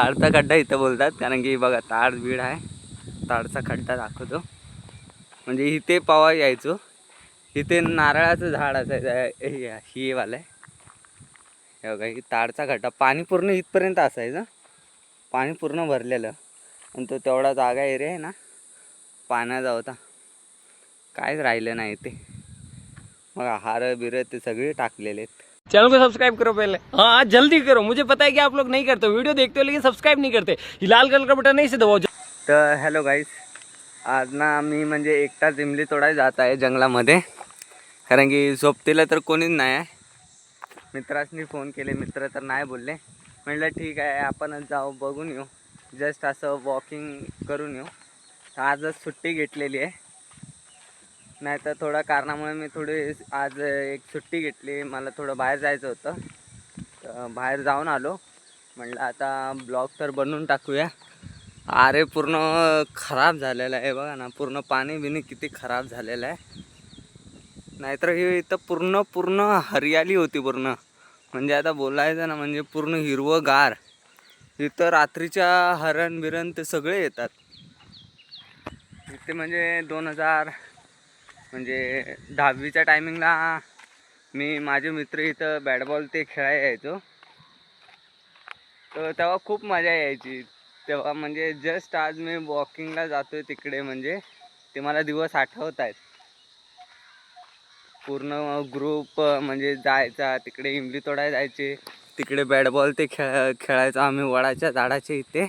ताडचा खड्डा इथं बोलतात, कारण की बघा ताड बीड आहे. ताडचा खड्डा दाखवतो. म्हणजे इथे पवा यायचो. इथे नारळाचं झाड असायचं, ही वाला आहे. हे बघा, ही ताडचा खड्डा. पाणी पूर्ण इथपर्यंत असायचं, पाणी पूर्ण भरलेलं. आणि तो तेवढा जागा एरिया आहे ना, पाण्याचा होता. काहीच राहिलं नाही ते. बघा हार बिर ते सगळे टाकलेले आहेत. चैनल को सब्सक्राइब करो पहले, हाँ जल्दी करो, मुझे पता है कि आप लोग नहीं करते, वीडियो देखते हो लेकिन सब्सक्राइब नहीं करते। ये लाल कलर का बटन नहीं से दबाओ। तर हॅलो गाईस, आज ना मी म्हणजे एकटाच इमली तोडायला जात आहे जंगलामध्ये, कारण की सोबतीला तर कोणीच नाही आहे. मित्रांनी फोन केले, मित्र तर नाही बोलले. म्हटलं ठीक आहे आपणच जाऊ, बघून येऊ, जस्ट असं वॉकिंग करून येऊ. आजच सुट्टी घेतलेली आहे, नाही तर थोड्या कारणामुळे मी आज एक सुट्टी घेतली. मला थोडं बाहेर जायचं होतं, तर बाहेर जाऊन आलो. म्हटलं आता ब्लॉग तर बनवून टाकूया. अरे पूर्ण खराब झालेलं आहे बघा ना, पूर्ण पाणी बिणी किती खराब झालेलं आहे. नाहीतर हे इथं पूर्ण हरियाली होती पूर्ण. म्हणजे आता बोलायचं ना, म्हणजे पूर्ण हिरवंगार. इथं रात्रीच्या हरण बिरण ते सगळे येतात इथे. म्हणजे 10वीच्या टायमिंगला मी माझे मित्र इथं बॅट बॉल ते खेळायला यायचो. तर तेव्हा खूप मजा यायची. तेव्हा म्हणजे जस्ट आज मी वॉकिंगला जातोय तिकडे, म्हणजे ते मला दिवस आठवत आहेत. पूर्ण ग्रुप म्हणजे जायचा तिकडे, इमली तोडायला जायचे तिकडे, बॅट बॉल ते खेळायचो आम्ही वडाच्या झाडाच्या इथे.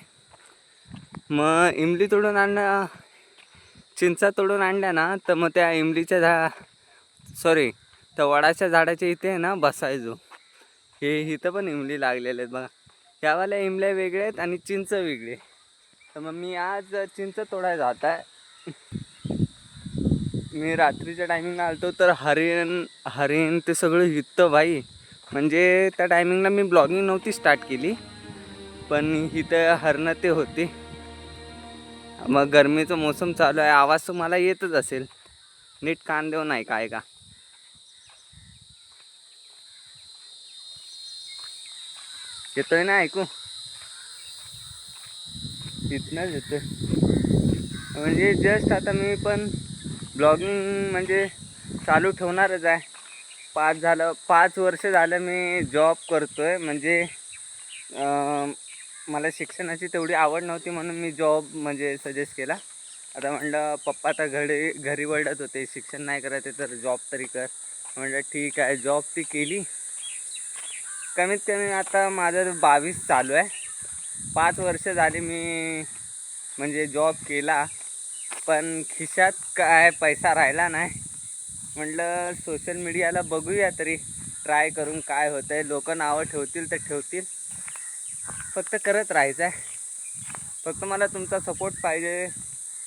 मग इमली तोडून आणणं, चिंचा तोडून आणल्या ना, तर मग त्या इमलीच्या त्या वडाच्या झाडाच्या इथे ना बसायचो. हे इथं पण इमली लागलेले आहेत बघा. यावाल्या इमल्या वेगळे आहेत आणि चिंच वेगळे. तर मग मी आज चिंच तोडायला जात आहे. मी रात्रीच्या टायमिंगला आलतो, तर हरिण ते सगळं इथं भाई. म्हणजे त्या टायमिंगला मी ब्लॉगिंग नव्हती स्टार्ट केली, पण इथं हरणं ते होते. मग गरमीचं मोसम चालू आहे, आवाज तुम्हाला येतच असेल. नीट कान देऊ नाही काय का. येतोय ना ऐकू? इथनंच येतोय. म्हणजे जस्ट आता मी पण ब्लॉगिंग म्हणजे चालू ठेवणारच आहे. 5 वर्ष झालं मी जॉब करतोय. म्हणजे मला शिक्षणाची तेवढी आवड नव्हती, म्हणून मी जॉब म्हणजे सजेस्ट केला. आता म्हटलं पप्पा आता घरी वळत होते, शिक्षण नाही करायचं तर जॉब तरी कर. म्हटलं ठीक आहे, जॉब ती केली. कमीत कमी आता माझं 22 चालू आहे. 5 वर्ष झाली मी म्हणजे जॉब केला, पण खिशात काय पैसा राहिला नाही. म्हटलं सोशल मीडियाला बघूया तरी ट्राय करून काय होतं आहे. लोक नावं ठेवतील तर ठेवतील, फक्त करत राहायचं आहे. फक्त मला तुमचा सपोर्ट पाहिजे.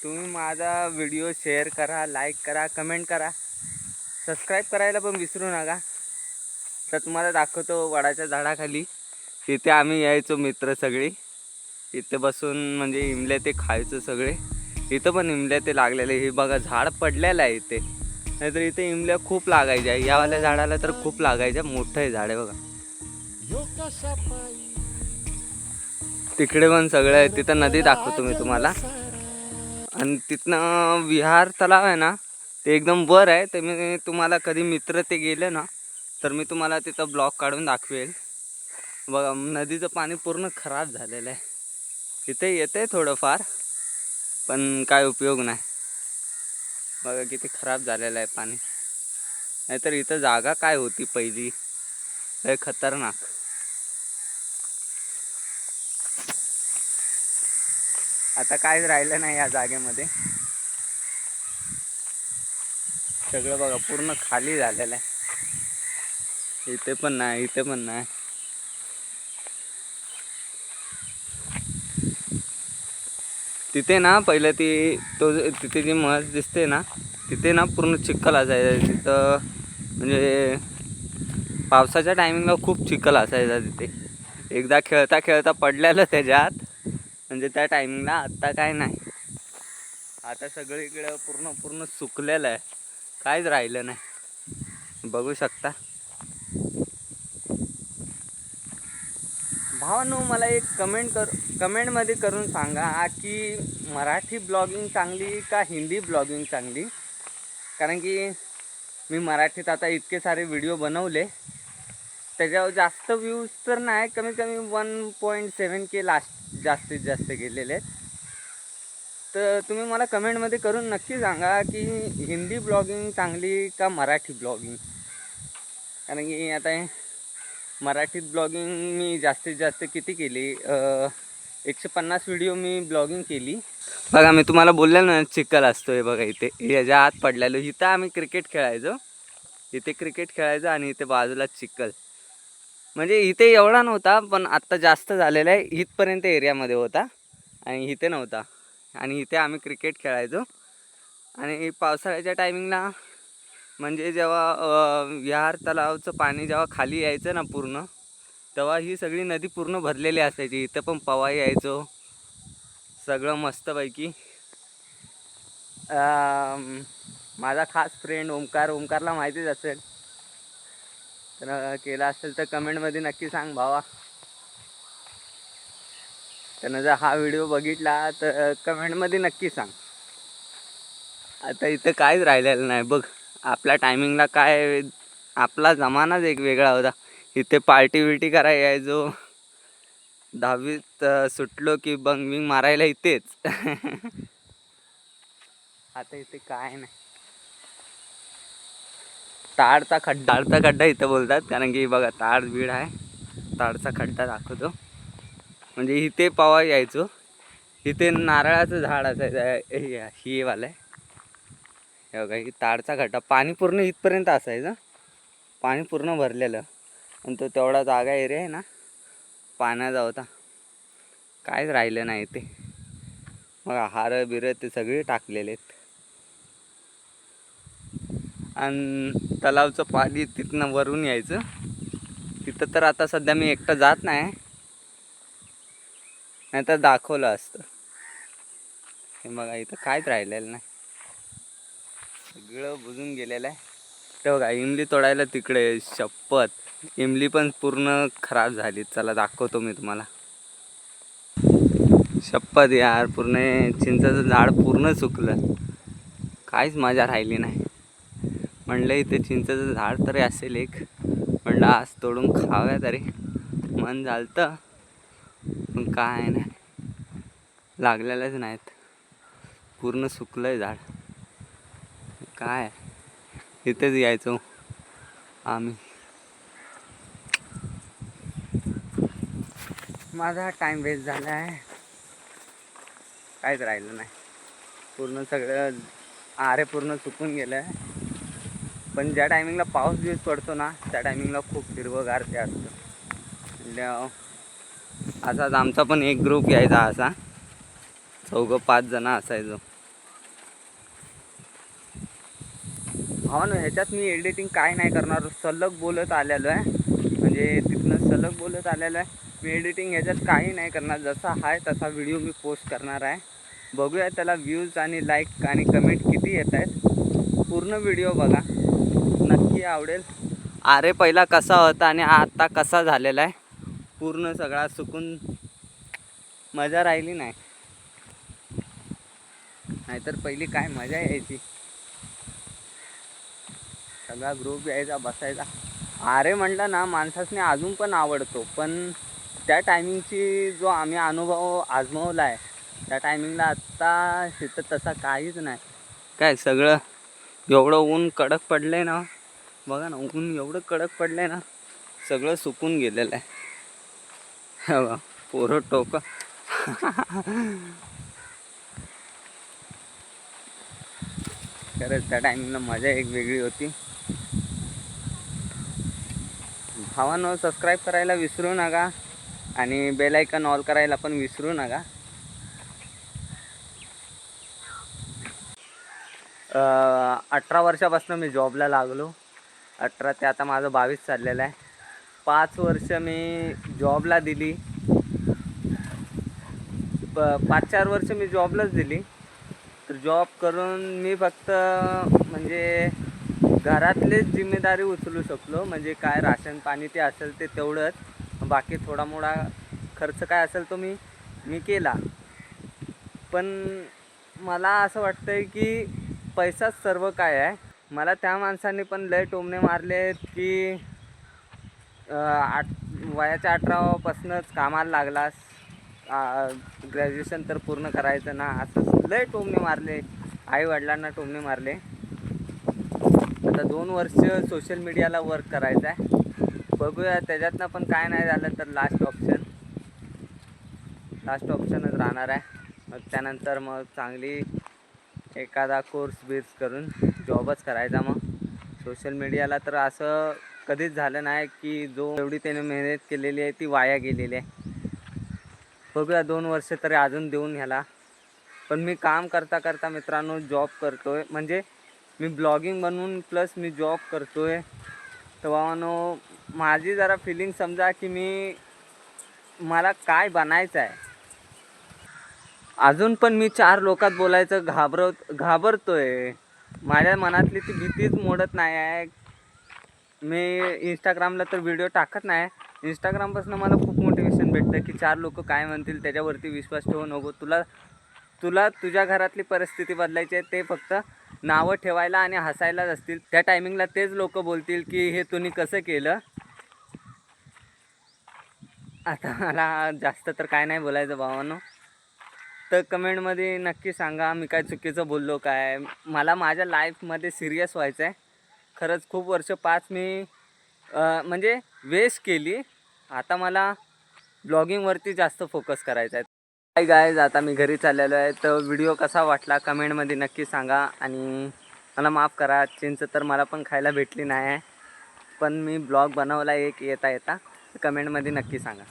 तुम्ही माझा व्हिडिओ शेअर करा, लाईक करा, कमेंट करा, सबस्क्राईब करायला पण विसरू नका. तर तुम्हाला दाखवतो वडाच्या झाडाखाली, इथे आम्ही यायचो मित्र सगळे. इथे बसून म्हणजे इमल्या ते खायचं सगळे. इथं पण इमल्या ते लागलेले. हे बघा झाड पडलेलं आहे इथे, नाहीतर इथे इमल्या खूप लागायच्या. यावाल्या झाडाला तर खूप लागायच्या. मोठं आहे झाड आहे बघा. तिकडे पण सगळं आहे. तिथं नदी दाखवतो मी तुम्हाला. आणि तिथनं विहार तलाव आहे ना, ते एकदम वर आहे. ते मी तुम्हाला कधी मित्र ते गेले ना, तर मी तुम्हाला तिथं ब्लॉग काढून दाखवेल. बघा नदीचं पाणी पूर्ण खराब झालेलं आहे. इथे येते थोडंफार, पण काय उपयोग नाही. बघा किती खराब झालेलं आहे पाणी. नाहीतर इथं जागा काय होती पहिली, लय खतरनाक. आता काहीच राहिलं नाही या जागेमध्ये. सगळं बघा पूर्ण खाली झालेलं आहे. इथे पण नाही, इथे पण नाही. तिथे ना पहिलं तिथे जी म्हस दिसते ना, तिथे ना पूर्ण चिखल असायचं तिथं. म्हणजे पावसाच्या टायमिंगला खूप चिखल असायचा तिथे. एकदा खेळता खेळता पडलेलं त्याच्यात, म्हणजे त्या टायमिंगला. आत्ता काय नाही, आता सगळीकडं पूर्ण सुकलेलं आहे, काहीच राहिलं नाही. बघू शकता. भावांनो, मला एक कमेंटमध्ये करून सांगा की मराठी ब्लॉगिंग चांगली का हिंदी ब्लॉगिंग चांगली. कारण की मी मराठीत आता इतके सारे व्हिडिओ बनवले, त्याच्यावर जास्त व्ह्यूज तर नाही, कमीत कमी 1.7K जास्तीत जास्त गेलेले आहेत. तर तुम्ही मला कमेंटमध्ये करून नक्की सांगा की हिंदी ब्लॉगिंग चांगली का मराठी ब्लॉगिंग. कारण की आता मराठीत ब्लॉगिंग मी जास्तीत जास्त किती केली, 150 व्हिडिओ मी ब्लॉगिंग केली. बघा, मी तुम्हाला बोललो ना चिखल असतोय बघा, इथे याच्या आत पडलेलो. इथं आम्ही क्रिकेट खेळायचो, आणि इथे बाजूला चिखल. म्हणजे इथे एवढा नव्हता, पण आत्ता जास्त झालेला आहे. इथपर्यंत एरियामध्ये होता आणि इथे नव्हता. आणि इथे आम्ही क्रिकेट खेळायचो. आणि पावसाळ्याच्या टायमिंगला म्हणजे जेव्हा विहार तलावाचं पाणी जेव्हा खाली यायचं ना पूर्ण, तेव्हा ही सगळी नदी पूर्ण भरलेली असायची. इथं पण पवाई यायचो, सगळं मस्तपैकी. माझा खास फ्रेंड ओमकारला माहितीच असेल, तर केला असेल तर कमेंटमध्ये नक्की सांग भावा. त्यानं जर हा व्हिडिओ बघितला तर कमेंटमध्ये नक्की सांग. आता इथं काहीच राहिलेलं नाही बघ. आपल्या टायमिंगला काय, आपला जमानाच एक वेगळा होता. इथे पार्टी करायला यायचो. 10वीत सुटलो की बंग मारायला इथेच. आता इथे काय नाही. ताडचा खड्डा इथं बोलतात, कारण की बघा ताड बीड आहे. ताडचा खड्डा दाखवतो. म्हणजे इथे पवा यायचो. इथे नारळाचं झाड असायचं, ही वाला आहे. हे बघा, ही ताडचा खड्डा. पाणी पूर्ण इथपर्यंत असायचं, पाणी पूर्ण भरलेलं. आणि तो तेवढा जागा एरिया आहे ना, पाण्याचा होता. काहीच राहिलं नाही इथे. मग हारं बिरं ते सगळे टाकलेले आहेत. आणि तलावचं पाणी तिथनं वरून यायचं. तिथं तर आता सध्या मी एकटं जात नाही तर दाखवलं असतं. हे बघा, इथं काहीच राहिलेलं नाही, सगळं बुजून गेलेलं आहे. ते बघा, इमली तोडायला तिकडे, शपथ इमली पण पूर्ण खराब झाली. चला दाखवतो मी तुम्हाला. शपथ यार, पूर्ण चिंचाचं झाड पूर्ण सुकलं, काहीच मजा राहिली नाही. म्हणलं इथे चिंचाचं झाड तरी असेल एक, म्हणलं आज तोडून खाव्या तरी मन झालतं. पण काय नाही, लागलेलंच नाहीत, पूर्ण सुकलंय झाड. काय इथेच यायचो आम्ही. माझा टाइम वेस्ट झाला आहे, काहीच राहिलं नाही. पूर्ण सगळं आरे पूर्ण सुकून गेलं आहे. पण ज्या टायमिंगला पाऊस दिवस पडतो ना, त्या टायमिंगला खूप हिरवंगार ते असतं. म्हणजे असाच आमचा पण एक ग्रुप यायचा, असा 4-5 जण असायचो. हो ना, ह्याच्यात मी एडिटिंग काय नाही करणार, सलग बोलत आलेलो आहे. म्हणजे तिथनं सलग बोलत आलेलो आहे. मी एडिटिंग ह्याच्यात काही नाही करणार, जसा आहे तसा व्हिडिओ मी पोस्ट करणार आहे. बघूया त्याला व्ह्यूज आणि लाईक आणि कमेंट किती येत आहेत. पूर्ण व्हिडिओ बघा, नक्की आवडेल. अरे पहिला कसा होता आणि आता कसा झालेला आहे, पूर्ण सगळा सुकून मजा राहिली नाही. नाहीतर पहिली काय मजा यायची, सगळा ग्रुप यायचा, बसायचा. अरे म्हणलं ना, माणसासने अजून पण आवडतो. पण त्या टायमिंगची जो आम्ही अनुभव आजमावला आहे, त्या टायमिंगला आत्ता तिथं तसा काहीच नाही. काय सगळं एवढं ऊन कडक पडलं आहे ना, बघा ना, ऊन एवढं कडक पडलं आहे ना, सगळं सुकून गेलेलं आहे. बघा पोरं टोकं. खरंच त्या टायमिंगला मजा एक वेगळी होती. भावांनो, सबस्क्राईब करायला विसरू नका आणि बेल आयकॉन ऑल करायला पण विसरू नका. 18 वर्षापासून मी जॉबला लागलो. 18 ते आता माझं 22 चाललेलं आहे. 5 वर्ष मी जॉबला दिली, 5-4 वर्ष मी जॉबलाच दिली. तर जॉब करून मी फक्त म्हणजे घरातलेच जिम्मेदारी उचलू शकलो. म्हणजे काय राशन पाणी ते असेल ते तेवढंच, बाकी थोडा मोठा खर्च काय असेल तो मी केला. पण मला असं वाटतंय की पैसाच सर्व काय आहे. मला त्या माणसाने पण लय टोमणे मारले की वयाच्या 18पासूनच कामाला लागलास, ग्रॅज्युएशन तर पूर्ण करायचं ना, असं लय टोमणे मारले. आईवडिलांना टोमणे मारले. आता 2 वर्ष सोशल मीडियाला वर्क करायचं आहे. बघूया त्याच्यातनं पण काय नाही झालं तर लास्ट ऑप्शनच राहणार आहे. मग त्यानंतर मग चांगली एखादा कोर्स करून जॉबच करायचा. मग सोशल मीडियाला तर असं कधीच झालं नाही की जो एवढी त्याने मेहनत केलेली आहे ती वाया गेलेली आहे. बघूया 2 वर्ष तरी अजून देऊन ह्याला. पण मी काम करता मित्रांनो जॉब करतोय, म्हणजे मी ब्लॉगिंग बनवून प्लस मी जॉब करतोय. तर भावांनो माझी जरा फिलिंग समजा की मला काय बनायचं आहे. अजून पण मी 4 लोकात बोलायचं घाबरतोय. माझ्या मनातली ती भीतीच मोडत नाही आहे. मी इंस्टाग्रामला तर व्हिडिओ टाकत नाही. इंस्टाग्रामपासून मला खूप मोटिवेशन भेटतं की 4 लोक काय म्हणतील त्याच्यावरती विश्वास ठेवू नको. तुला तुझ्या घरातली परिस्थिती बदलायची आहे. ते फक्त नावं ठेवायला आणि हसायलाच असतील. त्या टायमिंगला तेच लोक बोलतील की हे तुम्ही कसं केलं. आता मला जास्त तर काय नाही बोलायचं भावांनो. तर कमेंटमध्ये नक्की सांगा मी काय चुकीचं बोललो काय. मला माझ्या लाईफमध्ये सिरियस व्हायचं आहे. खरंच खूप वर्ष 5 मी म्हणजे वेस्ट केली. आता मला ब्लॉगिंगवरती जास्त फोकस करायचा आहे. हाय गाईज, आता मी घरी चाललेलो आहे. तर व्हिडिओ कसा वाटला कमेंटमध्ये नक्की सांगा. आणि मला माफ करा, चिंच तर मला पण खायला भेटली नाही आहे. पण मी ब्लॉग बनवला एक येता कमेंटमध्ये नक्की सांगा.